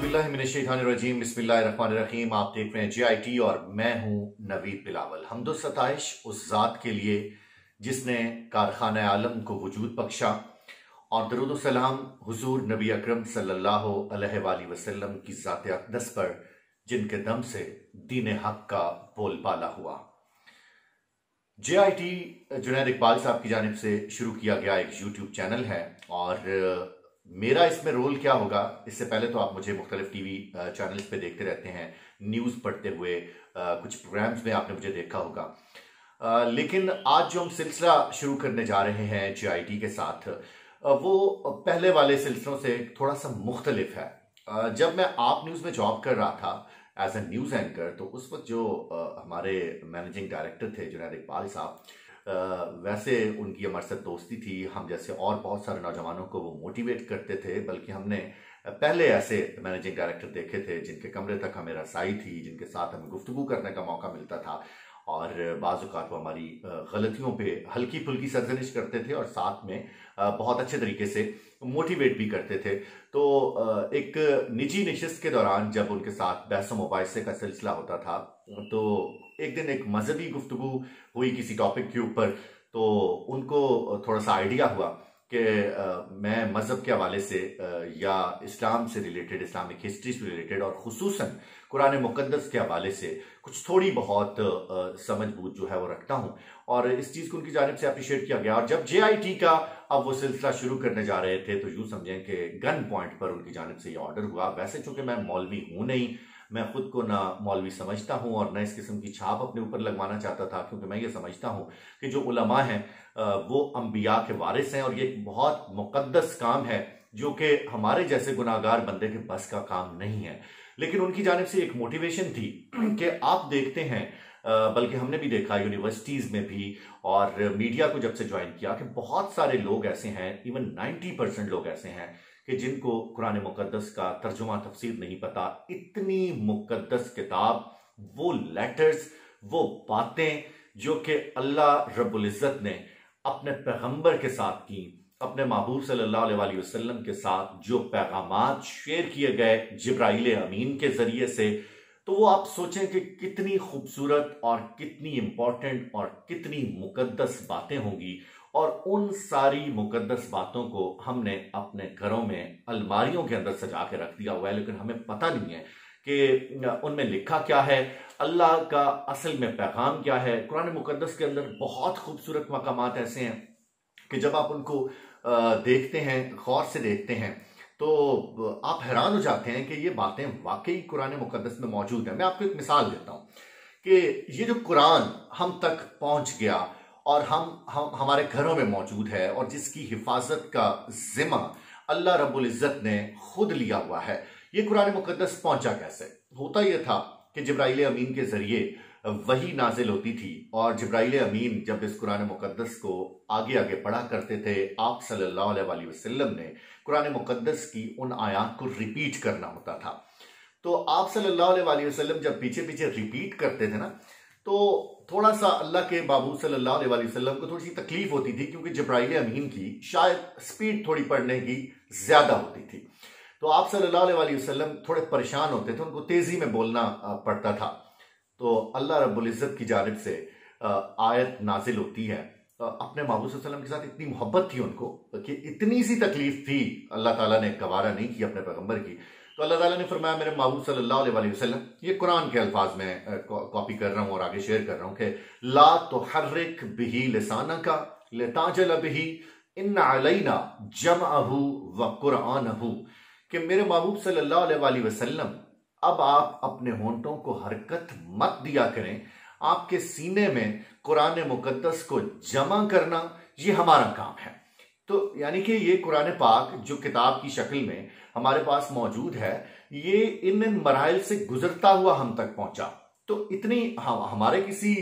औज़ुबिल्लाहिमिनश्शैतानिर्रजीम बिस्मिल्लाहिर्रहमानिर्रहीम। आप देख रहे हैं JIT और मैं हूं नवीद बिलावल। हम्दो सताइश उस ज़ात के लिए जिसने कारखाना आलम को वजूद बख्शा और दरूद सलाम हुजूर नबी अकरम सल्लल्लाहु अलैहि वसल्लम की ज़ात अक़दस पर जिनके दम से दीन हक का बोलबाला हुआ। JIT जुनैद इकबाल साहब की जानिब से शुरू किया गया एक YouTube चैनल है और मेरा इसमें रोल क्या होगा, इससे पहले तो आप मुझे मुख्तलिफ टीवी चैनल्स पे देखते रहते हैं, न्यूज़ पढ़ते हुए कुछ प्रोग्राम्स में आपने मुझे देखा होगा। लेकिन आज जो हम सिलसिला शुरू करने जा रहे हैं JIT के साथ, वो पहले वाले सिलसिलों से थोड़ा सा मुख्तलिफ है। जब मैं आप न्यूज़ में जॉब कर रहा था एज ए न्यूज़ एंकर, तो उस वक्त जो हमारे मैनेजिंग डायरेक्टर थे जुनैद इकबाल साहब, वैसे उनकी हमारे साथ दोस्ती थी। हम जैसे और बहुत सारे नौजवानों को वो मोटिवेट करते थे, बल्कि हमने पहले ऐसे मैनेजिंग डायरेक्टर देखे थे जिनके कमरे तक हमें रसाई थी, जिनके साथ हमें गुफ्तगू करने का मौका मिलता था और बाज़ औक़ात वो हमारी गलतियों पे हल्की फुल्की सरजनिश करते थे और साथ में बहुत अच्छे तरीके से मोटिवेट भी करते थे। तो एक निजी नशिस्त के दौरान जब उनके साथ बहस मुबाहिसे का सिलसिला होता था, तो एक दिन एक मजहबी गुफ्तगू हुई किसी टॉपिक के ऊपर, तो उनको थोड़ा सा आइडिया हुआ कि मैं मज़हब के हवाले से या इस्लाम से रिलेटेड, इस्लामिक हिस्ट्री से रिलेटेड और खुसूसन कुरान मुक़द्दस के हवाले से कुछ थोड़ी बहुत समझ बूझ जो है वो रखता हूँ, और इस चीज़ को उनकी जानिब से अप्रिशिएट किया गया। और जब JIT का अब वो सिलसिला शुरू करने जा रहे थे, तो यूँ समझें कि गन पॉइंट पर उनकी जानिब से ये ऑर्डर हुआ। वैसे चूंकि मैं मौलवी हूँ नहीं, मैं खुद को ना मौलवी समझता हूँ और न इस किस्म की छाप अपने ऊपर लगवाना चाहता था, क्योंकि मैं ये समझता हूँ कि जो उलमा हैं वो अंबिया के वारिस हैं और ये एक बहुत मुक़द्दस काम है जो कि हमारे जैसे गुनाहगार बंदे के बस का काम नहीं है। लेकिन उनकी जानिब से एक मोटिवेशन थी कि आप देखते हैं, बल्कि हमने भी देखा यूनिवर्सिटीज़ में भी और मीडिया को जब से ज्वाइन किया, कि बहुत सारे लोग ऐसे हैं, इवन 90% लोग ऐसे हैं कि जिनको कुरान मुक़द्दस का तर्जुमा तफसीर नहीं पता। इतनी मुक़द्दस किताब, वो लेटर्स, वो बातें जो कि अल्लाह रब्बुल इज़्ज़त ने अपने पैगंबर के साथ की, अपने महबूब सल्लल्लाहु अलैहि वसल्लम के साथ जो पैगामात शेयर किए गए जिब्राइल अमीन के जरिए से, तो वो आप सोचें कि कितनी खूबसूरत और कितनी इंपॉर्टेंट और कितनी मुक़द्दस बातें होंगी। और उन सारी मुक़द्दस बातों को हमने अपने घरों में अलमारियों के अंदर सजा के रख दिया हुआ है, लेकिन हमें पता नहीं है कि उनमें लिखा क्या है, अल्लाह का असल में पैगाम क्या है। कुरान मुक़द्दस के अंदर बहुत खूबसूरत मकामात ऐसे हैं कि जब आप उनको देखते हैं, गौर से देखते हैं, तो आप हैरान हो जाते हैं कि ये बातें वाकई कुरान मुक़द्दस में मौजूद है। मैं आपको एक मिसाल देता हूँ कि ये जो कुरान हम तक पहुँच गया और हम हमारे घरों में मौजूद है और जिसकी हिफाजत का जिम्मा अल्लाह रब्बुल इज़्ज़त ने खुद लिया हुआ है, ये कुरान मुक़द्दस पहुंचा कैसे? होता यह था कि जिब्राइल अमीन के जरिए वही नाजिल होती थी और जिब्राइल अमीन जब इस कुरान मुक़द्दस को आगे आगे पढ़ा करते थे, आप सल्लल्लाहु अलैहि वसल्लम ने कुरान मुक़द्दस की उन आयात को रिपीट करना होता था। तो आप सल्लल्लाहु अलैहि वसल्लम जब पीछे पीछे रिपीट करते थे ना, तो थोड़ा सा अल्लाह के बाबू सल्लल्लाहु अलैहि वसल्लम को थोड़ी सी तकलीफ होती थी, क्योंकि जिब्राइल अमीन की शायद स्पीड थोड़ी पढ़ने की ज्यादा होती थी। तो आप सल्लल्लाहु अलैहि वसल्लम थोड़े परेशान होते थे, उनको तेजी में बोलना पड़ता था। तो अल्लाह रब्बुल इज़्ज़त की जानिब से आयत नाजिल होती है। अपने महबूब सल्लल्लाहु अलैहि वसल्लम के साथ इतनी मोहब्बत थी उनको कि इतनी सी तकलीफ थी, अल्लाह ताला ने गवारा नहीं की अपने पैगंबर की। तो अल्लाह ताला ने फरमाया, मेरे महबूब सल्लल्लाहु अलैहि वसल्लम, ये कुरान के अल्फाज में कॉपी कर रहा हूँ और आगे शेयर कर रहा हूँ कि ला तुहर्रिक बिही लिसानका लिताजल बिही इन्ना अलैना जमअहु व कुरआनहु, कि मेरे महबूब सल्लल्लाहु अलैहि वसल्लम, अब आप अपने होंठों को हरकत मत दिया करें, आपके सीने में कुरान मुक़द्दस को जमा करना ये हमारा काम है। तो यानी कि ये कुरान पाक जो किताब की शक्ल में हमारे पास मौजूद है, ये इन मराइल से गुजरता हुआ हम तक पहुंचा। तो इतनी हमारे किसी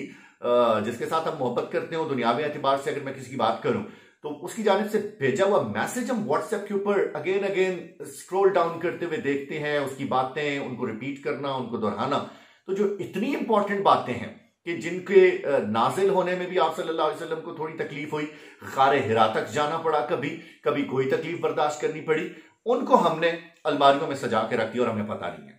जिसके साथ हम मोहब्बत करते हो दुनियावी एतबार से, अगर मैं किसी की बात करूं, तो उसकी जानिब से भेजा हुआ मैसेज हम व्हाट्सएप के ऊपर अगेन अगेन स्क्रॉल डाउन करते हुए देखते हैं, उसकी बातें, उनको रिपीट करना, उनको दोहराना। तो जो इतनी इंपॉर्टेंट बातें हैं कि जिनके नाजिल होने में भी आप सल्लल्लाहु अलैहि वसल्लम को थोड़ी तकलीफ हुई, गारे हिरा तक जाना पड़ा, कभी कभी कोई तकलीफ बर्दाश्त करनी पड़ी, उनको हमने अलमारियों में सजा के रख दिया और हमें पता नहीं है।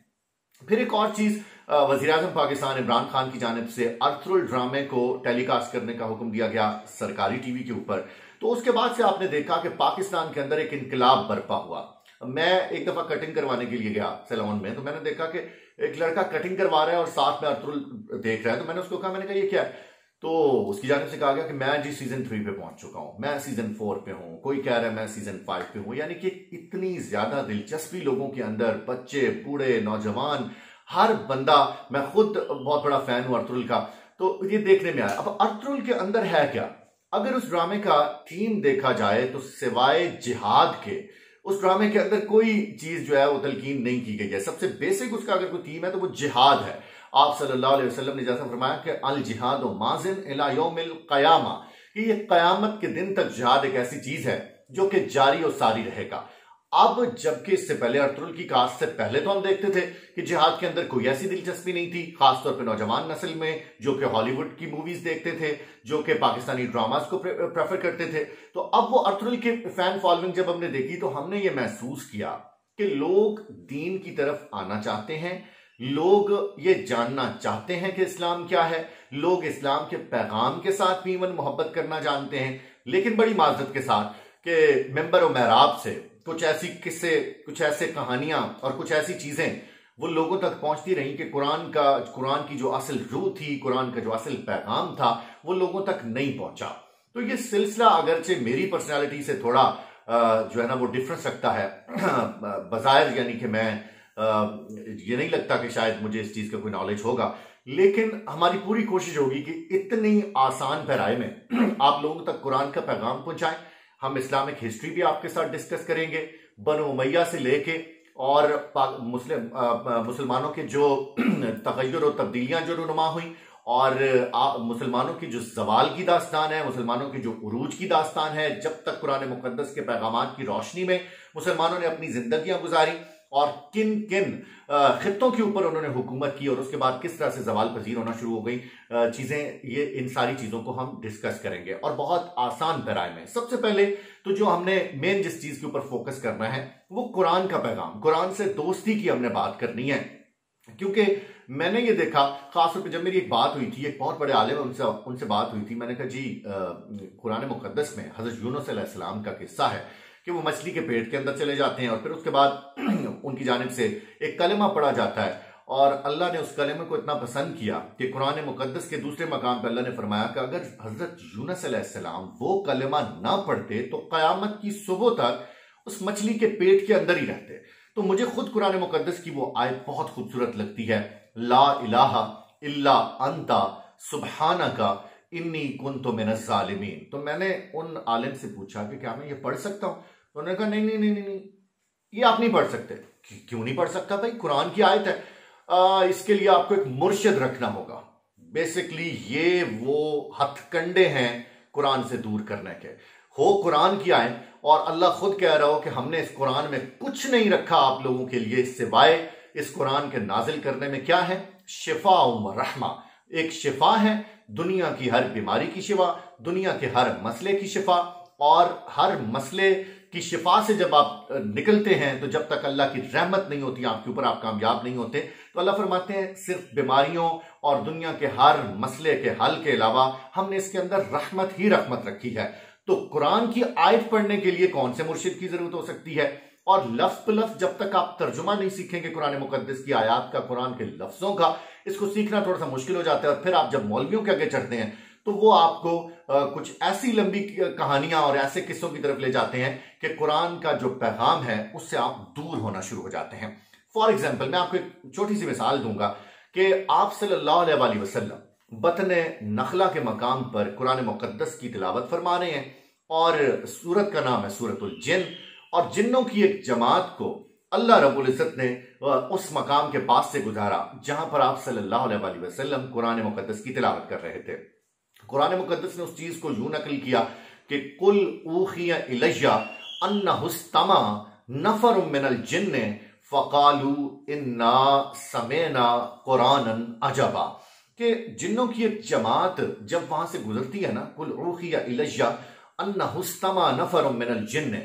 फिर एक और चीज, वजीर आजम पाकिस्तान इमरान खान की जानिब से अर्थरुल ड्रामे को टेलीकास्ट करने का हुक्म दिया गया सरकारी टीवी के ऊपर। तो उसके बाद से आपने देखा कि पाकिस्तान के अंदर एक इनकलाब बर्पा हुआ। मैं एक दफा कटिंग करवाने के लिए गया सैलून में, तो मैंने देखा कि एक लड़का कटिंग करवा रहा है और साथ में अर्थरुल देख रहा है। तो मैंने उसको कहा, मैंने कहा ये क्या है? तो उसकी जानिब से कहा गया कि मैं जी सीजन 3 पे पहुंच चुका हूं, मैं सीजन 4 पे हूं, कोई कह रहा है मैं सीजन 5 पे हूं। यानी कि इतनी ज्यादा दिलचस्पी लोगों के अंदर, बच्चे, बूढ़े, नौजवान, हर बंदा। मैं खुद बहुत बड़ा फैन हूं अर्थरुल का, तो ये देखने में आया। अब अर्थरुल के अंदर है क्या? अगर उस ड्रामे का थीम देखा जाए तो सिवाय जिहाद के उस ड्रामे के अंदर कोई चीज जो है वो तलकीन नहीं की गई है। सबसे बेसिक उसका अगर कोई थीम है तो वो जिहाद है। आप सल्लल्लाहु अलैहि वसल्लम ने जैसा फरमाया कि अल जिहाद माजिन इला यौमिल क़यामा, कि ये कयामत के दिन तक जिहाद एक ऐसी चीज है जो कि जारी और सारी रहेगा। अब जबकि इससे पहले अर्थरुल की कास्ट से पहले तो हम देखते थे कि जिहाद के अंदर कोई ऐसी दिलचस्पी नहीं थी, खासतौर पे नौजवान नस्ल में, जो कि हॉलीवुड की मूवीज देखते थे, जो कि पाकिस्तानी ड्रामास को प्रेफर करते थे। तो अब वो अर्थरुल के फैन फॉलोइंग जब हमने देखी तो हमने ये महसूस किया कि लोग दीन की तरफ आना चाहते हैं, लोग ये जानना चाहते हैं कि इस्लाम क्या है, लोग इस्लाम के पैगाम के साथ भी ईमान मोहब्बत करना जानते हैं। लेकिन बड़ी माजरत के साथ कि मेंबर और महराब से कुछ ऐसी किस्से, कुछ ऐसे कहानियां और कुछ ऐसी चीजें वो लोगों तक पहुंचती रही कि कुरान की जो असल रूह थी, कुरान का जो असल पैगाम था, वो लोगों तक नहीं पहुंचा। तो ये सिलसिला अगरचे मेरी पर्सनालिटी से थोड़ा जो है ना वो डिफरेंस रखता है बजायर, यानी कि मैं ये नहीं लगता कि शायद मुझे इस चीज का कोई नॉलेज होगा, लेकिन हमारी पूरी कोशिश होगी कि इतनी आसान पैराए में आप लोगों तक कुरान का पैगाम पहुंचाएं। हम इस्लामिक हिस्ट्री भी आपके साथ डिस्कस करेंगे, बनो उमैया से लेके और मुसलमानों के जो तगय्युर और तब्दीलियां जो रुनुमा हुई, और मुसलमानों की जो जवाल की दास्तान है, मुसलमानों की जो उरूज की दास्तान है, जब तक कुरान मुकद्दस के पैगामात की रोशनी में मुसलमानों ने अपनी जिंदगियां गुजारी और किन किन खित्तों के ऊपर उन्होंने हुकूमत की, और उसके बाद किस तरह से जवाल पजीर होना शुरू हो गई चीजें, ये इन सारी चीजों को हम डिस्कस करेंगे और बहुत आसान पैराए में। सबसे पहले तो जो हमने मेन जिस चीज के ऊपर फोकस करना है वो कुरान का पैगाम, कुरान से दोस्ती की हमने बात करनी है। क्योंकि मैंने ये देखा, खासतौर पर जब मेरी एक बात हुई थी, एक बहुत बड़े आलिम उनसे बात हुई थी, मैंने कहा जी कुरान मुकद्दस में हजरत यूनुस अलैहिस्सलाम का किस्सा है कि वो मछली के पेट के अंदर चले जाते हैं और फिर उसके बाद उनकी जानिब से एक कलमा पढ़ा जाता है, और अल्लाह ने उस कलमे को इतना पसंद किया कि कुरान मुकद्दस के दूसरे मकाम पर अल्लाह ने फरमाया कि अगर हजरत यूनुस अलैहिस्सलाम वो कलमा ना पढ़ते तो कयामत की सुबह तक उस मछली के पेट के अंदर ही रहते। तो मुझे खुद कुरान मुकद्दस की वो आयत बहुत खूबसूरत लगती है, ला इलाहा इल्ला अंता सुब्हानका इन्नी कुन्तु मिनज़ ज़ालिमीन। तो मैंने उन आलिम से पूछा कि क्या मैं ये पढ़ सकता हूं? तो उन्होंने कहा नहीं नहीं नहीं नहीं, ये आप नहीं पढ़ सकते। क्यों नहीं पढ़ सकता भाई? कुरान की आयत है, इसके लिए आपको एक मुर्शिद रखना होगा। बेसिकली ये वो हथकंडे हैं कुरान से दूर करने के। हो कुरान की आयत और अल्लाह खुद कह रहा हो कि हमने इस कुरान में कुछ नहीं रखा आप लोगों के लिए सिवाय इस कुरान के नाजिल करने में क्या है, शिफा व रहमा। एक शिफा है, दुनिया की हर बीमारी की शिफा, दुनिया के हर मसले की शिफा, और हर मसले की शिफा से जब आप निकलते हैं तो जब तक अल्लाह की रहमत नहीं होती आपके ऊपर, आप कामयाब नहीं होते। तो अल्लाह फरमाते हैं सिर्फ बीमारियों और दुनिया के हर मसले के हल के अलावा हमने इसके अंदर रहमत ही रहमत रखी है। तो कुरान की आयत पढ़ने के लिए कौन से मुर्शिद की जरूरत हो सकती है? और लफ्ज ब लफ्ज जब तक आप तर्जुमा नहीं सीखेंगे कुरान मुकद्दस की आयत का, कुरान के लफ्जों का, इसको सीखना थोड़ा सा मुश्किल हो जाता है। और फिर आप जब मौलवियों के आगे चढ़ते हैं तो वो आपको कुछ ऐसी लंबी कहानियां और ऐसे किस्सों की तरफ ले जाते हैं कि कुरान का जो पैगाम है उससे आप दूर होना शुरू हो जाते हैं। फॉर एग्जाम्पल मैं आपको एक छोटी सी मिसाल दूंगा कि आप सल्लल्लाहु अलैहि वसल्लम बतने नखला के मकाम पर कुरान मुकद्दस की तिलावत फरमा रहे हैं, और सूरत का नाम है सूरतुल जिन, और जिन्नों की एक जमात को अल्लाह रब्बुल इज्जत ने उस मकाम के पास से गुजारा जहां पर आप सल्लल्लाहु अलैहि वसल्लम कुरान मुकद्दस की तिलावत कर रहे थे। कुरान मुकद्दस ने उस चीज को यूं नकल किया कि कुल ऊखिया इलैया अन्नहुस्तमा नफर मिनल जिन्न फकालू इन्ना समेना कुरानन अजबा, कि जिन्नों की एक जमात जब वहां से गुजरती है ना, कुल ऊखिया इलैया अन्नहुस्तमा नफर मिनल जिन्न,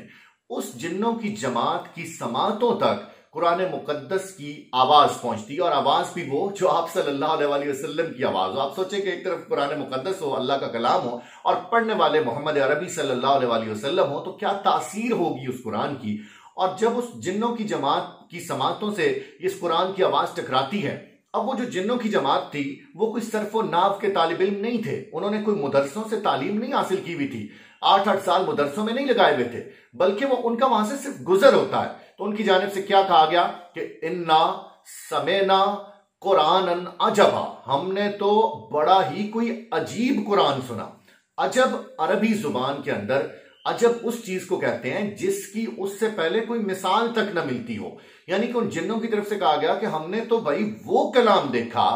उस जिन्नों की जमात की समातों तक कुरान मुकद्दस की आवाज पहुंचती, और आवाज भी वो जो आप सल्लल्लाहु अलैहि वसल्लम की आवाज हो। आप सोचें कि एक तरफ कुरान मुकद्दस हो, अल्लाह का कलाम हो, और पढ़ने वाले मोहम्मद अरबी सल्लल्लाहु अलैहि वसल्लम हो, तो क्या तासीर होगी उस कुरान की। और जब उस जिन्नों की जमात की समातों से इस कुरान की आवाज टकराती है, अब वो जो जिन्नों की जमात थी वो कोई सरफो नाव के तालिब इल्म नहीं थे, उन्होंने कोई मुदरसों से तालीम नहीं हासिल की हुई थी, 8-8 साल मुदरसों में नहीं लगाए हुए थे, बल्कि वो उनका वहां से सिर्फ गुजर होता है। तो उनकी जानिब से क्या कहा गया कि इन्ना समेना कुरानन अजबा, हमने तो बड़ा ही कोई अजीब कुरान सुना। अजब अरबी जुबान के अंदर अजब उस चीज को कहते हैं जिसकी उससे पहले कोई मिसाल तक न मिलती हो। यानी कि उन जिन्नों की तरफ से कहा गया कि हमने तो भाई वो कलाम देखा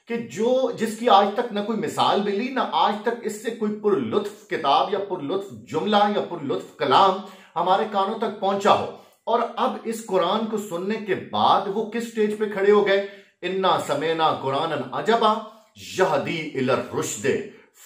कि जो जिसकी आज तक न कोई मिसाल मिली, ना आज तक इससे कोई पुरलुत्फ किताब या पुरलुत्फ जुमला या पुरलुत्फ कलाम हमारे कानों तक पहुंचा हो। और अब इस कुरान को सुनने के बाद वो किस स्टेज पे खड़े हो गए, इन्ना समेना कुरानन अजबा यहदी इलर रुश्दे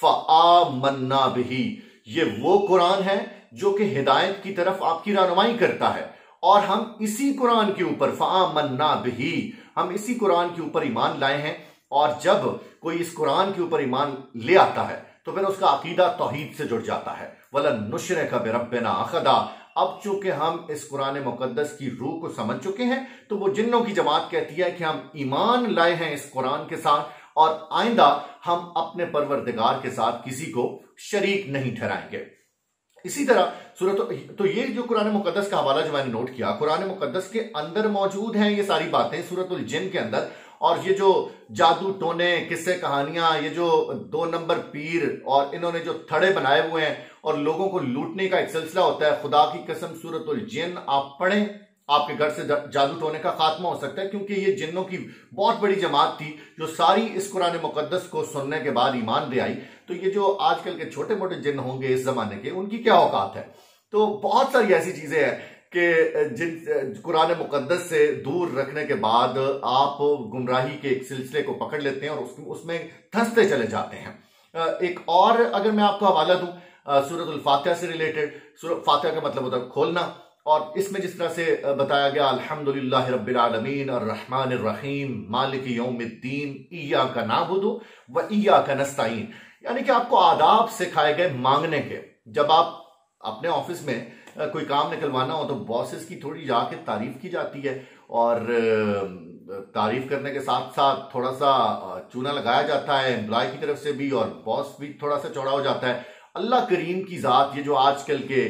फआमन्ना बिही, ये वो कुरान है जो कि हिदायत की तरफ आपकी रहनुमाई करता है, और हम इसी कुरान के ऊपर फआमन्ना बिही, हम इसी कुरान के ऊपर ईमान लाए हैं। और जब कोई इस कुरान के ऊपर ईमान ले आता है तो फिर उसका अकीदा तौहीद से जुड़ जाता है। वलन नुश्रिका बिरब्बिना अहदा, अब चूंकि हम इस कुरान मुकद्दस की रूह को समझ चुके हैं तो वो जिन्नों की जमात कहती है कि हम ईमान लाए हैं इस कुरान के साथ, और आइंदा हम अपने परवरदिगार के साथ किसी को शरीक नहीं ठहराएंगे। इसी तरह सूरत, तो ये जो कुरान मुकद्दस का हवाला जो मैंने नोट किया, कुरान मुकद्दस के अंदर मौजूद हैं ये सारी बातें सूरतुल जिन के अंदर। और ये जो जादू टोने किस्से कहानियां, ये जो 2 नंबर पीर और इन्होंने जो थड़े बनाए हुए हैं और लोगों को लूटने का एक सिलसिला होता है, खुदा की कसम सूरतुल जिन आप पढ़ें, आपके घर से जादू टोने का खात्मा हो सकता है। क्योंकि ये जिन्नों की बहुत बड़ी जमात थी जो सारी इस कुरान मुकद्दस को सुनने के बाद ईमान ले आई। तो ये जो आजकल के छोटे मोटे जिन्न होंगे इस जमाने के, उनकी क्या औकात है। तो बहुत सारी ऐसी चीजें हैं कि जिन कुरान मुकद्दस से दूर रखने के बाद आप गुमराही के एक सिलसिले को पकड़ लेते हैं और उसमें धंसते चले जाते हैं। एक और अगर मैं आपको हवाला दूं सूरतुल फातिहा से रिलेटेड, फातिहा का मतलब होता है खोलना, और इसमें जिस तरह से बताया गया अल्हम्दुलिल्लाहि रब्बिल आलमीन अर्रहमानिर रहीम मालिकी यौमिद्दीन इय्याका नअबुदु व इय्याका नस्तईन, यानी कि आपको आदाब सिखाए गए मांगने के। जब आप अपने ऑफिस में कोई काम निकलवाना हो तो बॉसेस की थोड़ी जाके तारीफ की जाती है, और तारीफ करने के साथ साथ थोड़ा सा चूना लगाया जाता है एम्प्लॉय की तरफ से भी, और बॉस भी थोड़ा सा चौड़ा हो जाता है। अल्लाह करीम की जात, ये जो आजकल के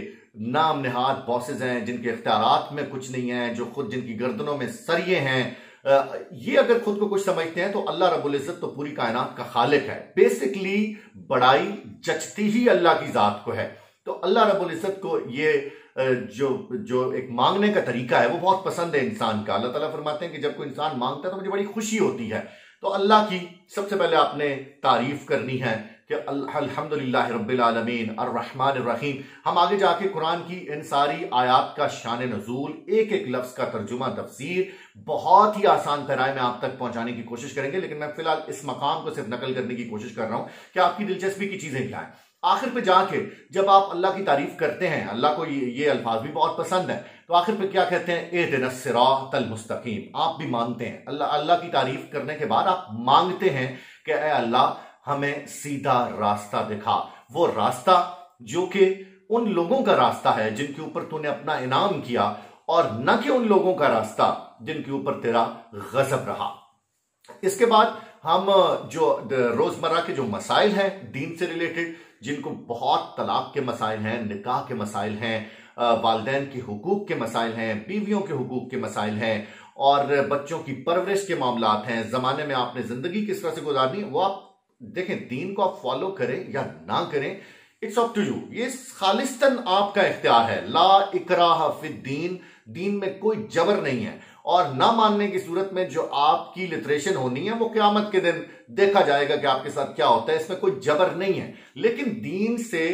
नाम निहाद बॉसेस हैं जिनके इख्तियारात में कुछ नहीं है, जो खुद जिनकी गर्दनों में सरिये हैं, ये अगर खुद को कुछ समझते हैं तो अल्लाह रब्बुल इज्जत तो पूरी कायनात का खालिक है। बेसिकली बड़ाई जचती ही अल्लाह की जात को है। तो अल्लाह रब्बुल इज्जत को ये जो एक मांगने का तरीका है वो बहुत पसंद है इंसान का। अल्लाह ताला फरमाते हैं कि जब कोई इंसान मांगता है तो मुझे बड़ी खुशी होती है। तो अल्लाह की सबसे पहले आपने तारीफ करनी है कि अल्हम्दुलिल्लाह रब्बिल आलमीन अर्रहमानिर रहीम। हम आगे जाके कुरान की इन सारी आयात का शान नज़ूल, एक एक लफ्ज का तर्जुमा, तफसीर बहुत ही आसान पैराए में आप तक पहुंचाने की कोशिश करेंगे। लेकिन मैं फिलहाल इस मकाम को सिर्फ नकल करने की कोशिश कर रहा हूं कि आपकी दिलचस्पी की चीजें क्या है। आखिर पे जाके जब आप अल्लाह की तारीफ करते हैं, अल्लाह को ये अल्फाज भी बहुत पसंद है, तो आखिर पे क्या कहते हैं, इहदिनस सिरातल मुस्तकीम। आप भी मांगते हैं, अल्लाह की तारीफ करने के बाद आप मांगते हैं कि ऐ अल्लाह हमें सीधा रास्ता दिखा, वो रास्ता जो कि उन लोगों का रास्ता है जिनके ऊपर तूने अपना इनाम किया, और न कि उन लोगों का रास्ता जिनके ऊपर तेरा गजब रहा। इसके बाद हम जो रोजमर्रा के जो मसाइल हैं दीन से रिलेटेड, जिनको बहुत तलाक के मसाइल हैं, निकाह के मसाइल हैं, वालिदैन के हुकूक के मसाइल हैं, बीवियों के हुकूक के मसाइल हैं, और बच्चों की परवरिश के मामलात हैं, जमाने में आपने जिंदगी किस तरह से गुजारनी, वो आप देखें। दीन को आप फॉलो करें या ना करें, इट्स अप टू यू, ये खालिस्तन आपका इख्तियार है। ला इकराह फिद्दीन, दीन में कोई जबर नहीं है, और ना मानने की सूरत में जो आपकी लिटरेशन होनी है वो क़यामत के दिन देखा जाएगा कि आपके साथ क्या होता है। इसमें कोई जबर नहीं है, लेकिन दीन से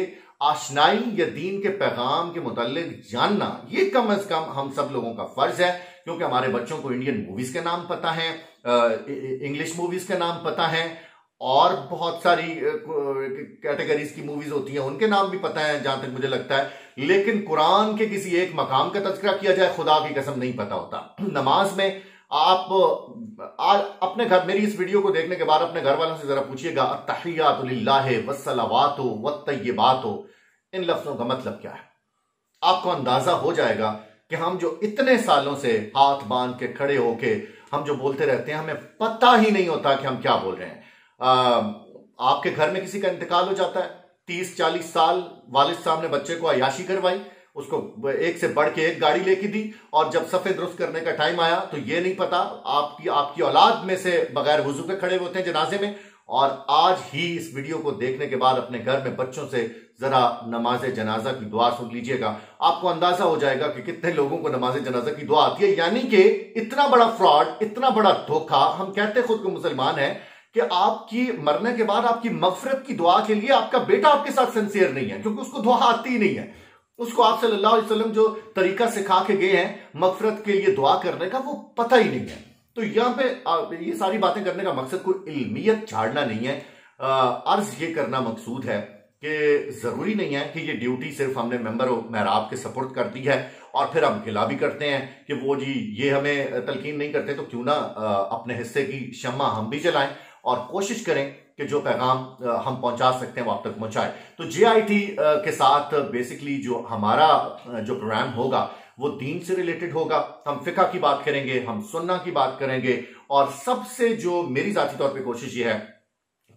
आशनाई या दीन के पैगाम के मुताल्लिक जानना ये कम अज कम हम सब लोगों का फर्ज है। क्योंकि हमारे बच्चों को इंडियन मूवीज के नाम पता है, इंग्लिश मूवीज के नाम पता है, और बहुत सारी कैटेगरीज की मूवीज होती हैं, उनके नाम भी पता है जहां तक मुझे लगता है, लेकिन कुरान के किसी एक मकाम का तज़किरा किया जाए, खुदा की कसम नहीं पता होता। नमाज में आप आज अपने घर, मेरी इस वीडियो को देखने के बाद अपने घर वालों से जरा पूछिएगा, अत्तहियातु लिल्लाहि वस्सलावातु वत्तय्यिबातु, इन लफ्जों का मतलब क्या है। आपको अंदाजा हो जाएगा कि हम जो इतने सालों से हाथ बांध के खड़े होके हम जो बोलते रहते हैं, हमें पता ही नहीं होता कि हम क्या बोल रहे हैं। आपके घर में किसी का इंतकाल हो जाता है, 30-40 साल वालिद साहब ने बच्चे को अयाशी करवाई, उसको एक से बढ़ के एक गाड़ी लेके दी, और जब सफे दुरुस्त करने का टाइम आया तो ये नहीं पता आपकी औलाद में से बगैर वुजू के खड़े होते हैं जनाजे में। और आज ही इस वीडियो को देखने के बाद अपने घर में बच्चों से जरा नमाज जनाजा की दुआ सुन लीजिएगा, आपको अंदाजा हो जाएगा कि कितने लोगों को नमाज जनाजा की दुआ आती है। यानी कि इतना बड़ा फ्रॉड, इतना बड़ा धोखा। हम कहते खुद को मुसलमान हैं कि आपकी मरने के बाद आपकी मगफरत की दुआ के लिए आपका बेटा आपके साथ सिंसियर नहीं है, क्योंकि उसको दुआ आती ही नहीं है। उसको आप सल्लल्लाहु अलैहि वसल्लम जो तरीका सिखा के गए हैं मगफरत के लिए दुआ करने का, वो पता ही नहीं है। तो यहां पे ये सारी बातें करने का मकसद कोई इल्मियत झाड़ना नहीं है। अर्ज ये करना मकसूद है कि जरूरी नहीं है कि ये ड्यूटी सिर्फ हमने मेंबर महराब के सपोर्ट कर दी है और फिर हम गिला भी करते हैं कि वो जी ये हमें तलकीन नहीं करते, तो क्यों ना अपने हिस्से की शम्मा हम भी जलाएं और कोशिश करें कि जो पैगाम हम पहुंचा सकते हैं वो आप तक पहुंचाए। तो JIT के साथ बेसिकली जो हमारा जो प्रोग्राम होगा वो दीन से रिलेटेड होगा। हम फिका की बात करेंगे, हम सुन्ना की बात करेंगे, और सबसे जो मेरी जाती तौर पे कोशिश ये है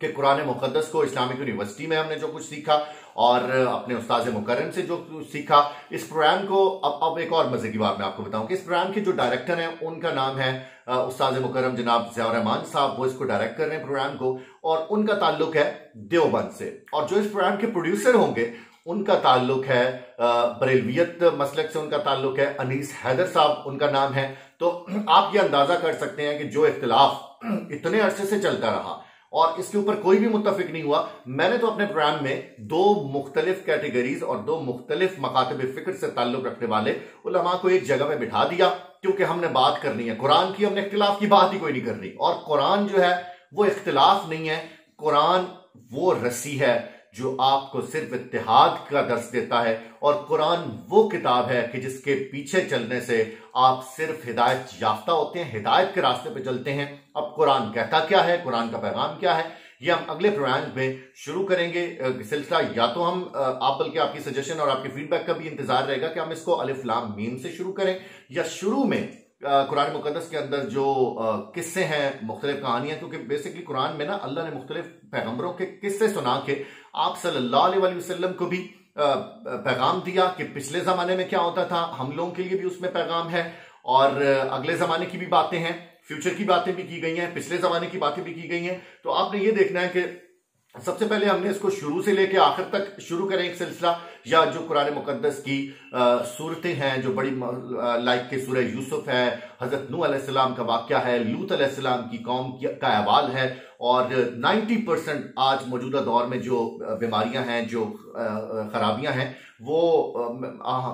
कि कुरान मुकद्दस को इस्लामिक यूनिवर्सिटी में हमने जो कुछ सीखा और अपने उस्ताद मुकर्रम से जो सीखा, इस प्रोग्राम को अब एक और मजे की बात मैं आपको बताऊं कि इस प्रोग्राम के जो डायरेक्टर हैं उनका नाम है उस्ताद मुकर्रम जनाब ज़िया रहमान साहब। वो इसको डायरेक्ट कर रहे हैं प्रोग्राम को, और उनका ताल्लुक है देवबंद से। और जो इस प्रोग्राम के प्रोड्यूसर होंगे उनका ताल्लुक है बरेलवियत मसलक से, उनका ताल्लुक है अनीस हैदर साहब उनका नाम है। तो आप ये अंदाजा कर सकते हैं कि जो इख्तिलाफ इतने अरसे से चलता रहा और इसके ऊपर कोई भी मुत्तफिक नहीं हुआ। मैंने तो अपने प्रोग्राम में 2 मुख्तलिफ कैटेगरीज और 2 मुख्तलिफ मकातब फिक्र से ताल्लुक रखने वाले उलमा को एक जगह में बिठा दिया, क्योंकि हमने बात करनी है कुरान की, हमने इख्तिलाफ की बात ही कोई नहीं करनी। और कुरान जो है वो इख्तिलाफ नहीं है, कुरान वो रस्सी है जो आपको सिर्फ इत्तेहाद का दर्स देता है, और कुरान वो किताब है कि जिसके पीछे चलने से आप सिर्फ हिदायत याफ्ता होते हैं, हिदायत के रास्ते पे चलते हैं। अब कुरान कहता क्या है, कुरान का पैगाम क्या है, ये हम अगले प्रोग्राम में शुरू करेंगे सिलसिला। या तो हम आप बल्कि आपकी सजेशन और आपके फीडबैक का भी इंतजार रहेगा कि हम इसको अलिफ लाम मीम से शुरू करें, या शुरू में कुरान मुकद्दस के अंदर जो किस्से हैं, मुख्तलिफ कहानियां, क्योंकि बेसिकली कुरान में ना अल्लाह ने मुख्तलिफ पैगंबरों के किस्से सुना के आप सल्लल्लाहु अलैहि वसल्लम को भी पैगाम दिया कि पिछले जमाने में क्या होता था, हम लोगों के लिए भी उसमें पैगाम है, और अगले जमाने की भी बातें हैं, फ्यूचर की बातें भी की गई हैं, पिछले जमाने की बातें भी की गई हैं। तो आपने ये देखना है कि सबसे पहले हमने इसको शुरू से लेकर आखिर तक शुरू करें एक सिलसिला, या जो कुरान मुकद्दस की सूरतें हैं जो बड़ी लाइक के सूरह यूसुफ है, हजरत नूह अलैहिस्सलाम का वाक़या है, लूत अलैहिस्सलाम की कौम का अहवाल है, और 90% आज मौजूदा दौर में जो बीमारियां हैं, जो खराबियां हैं, वो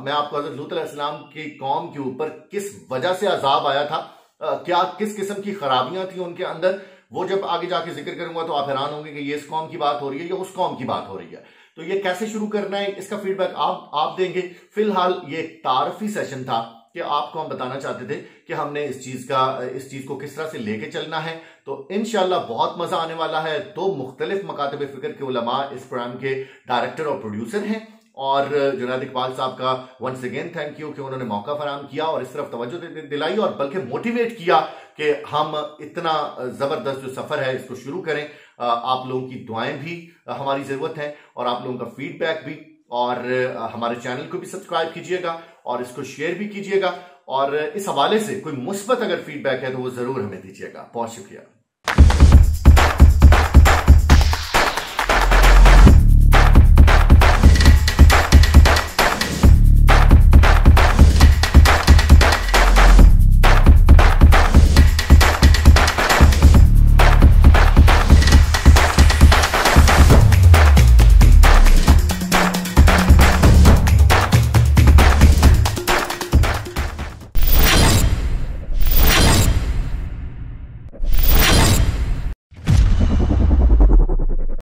मैं आपको हजरत लूत अलैहिस्सलाम की कौम के ऊपर किस वजह से अजाब आया था, क्या किस किस्म की खराबियां थी उनके अंदर, वो जब आगे जाके जिक्र करूंगा तो आप हैरान होंगे कि ये इस कौम की बात हो रही है या उस कौम की बात हो रही है। तो ये कैसे शुरू करना है इसका फीडबैक आप देंगे। फिलहाल ये एक तारफी सेशन था कि आपको हम बताना चाहते थे कि हमने इस चीज को किस तरह से लेके चलना है। तो इंशाल्लाह बहुत मजा आने वाला है। 2 मुख्तलिफ मकातब फिक्र के उलमा इस प्रोग्राम के डायरेक्टर और प्रोड्यूसर हैं, और जुनैद इकबाल साहब का वंस अगेन थैंक यू कि उन्होंने मौका फराहम किया और इस तरफ तवज्जो दिलाई, और बल्कि मोटिवेट किया कि हम इतना जबरदस्त जो सफर है इसको शुरू करें। आप लोगों की दुआएं भी हमारी जरूरत है, और आप लोगों का फीडबैक भी, और हमारे चैनल को भी सब्सक्राइब कीजिएगा और इसको शेयर भी कीजिएगा, और इस हवाले से कोई मुस्बत अगर फीडबैक है तो वो जरूर हमें दीजिएगा। बहुत शुक्रिया।